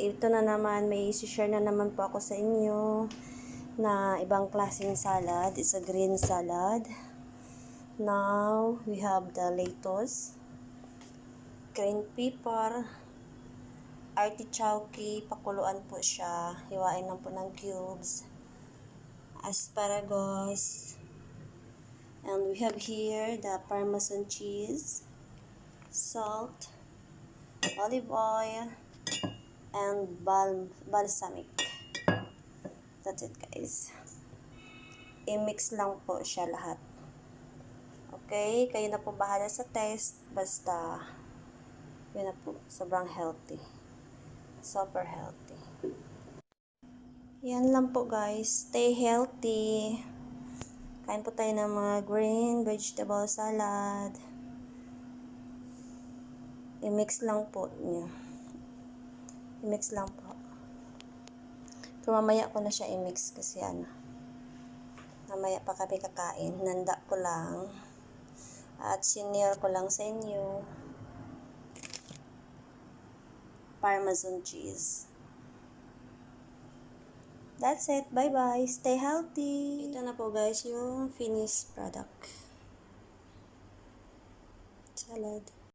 ito na naman, may share na naman po ako sa inyo na ibang klaseng salad. It's a green salad. Now, we have the lettuce, green pepper, artichoke, pakuluan po siya. Hiwain lang po ng cubes. Asparagus. And we have here the Parmesan cheese, salt, olive oil, and balsamic. That's it, guys. I-mix lang po siya lahat. Okay? Kayo na po bahala sa taste. Basta, yun na po. Sobrang healthy. Super healthy. Yan lang po, guys. Stay healthy. Kain po tayo ng mga green vegetable salad. I-mix lang po niyo. I-mix lang po. Pero mamaya ko na siya i-mix kasi mamaya pa kami kakain. Nanda ko lang. At sinare ko lang sa inyo. Parmesan cheese. That's it. Bye-bye. Stay healthy. Ito na po, guys, yung finished product. Salad.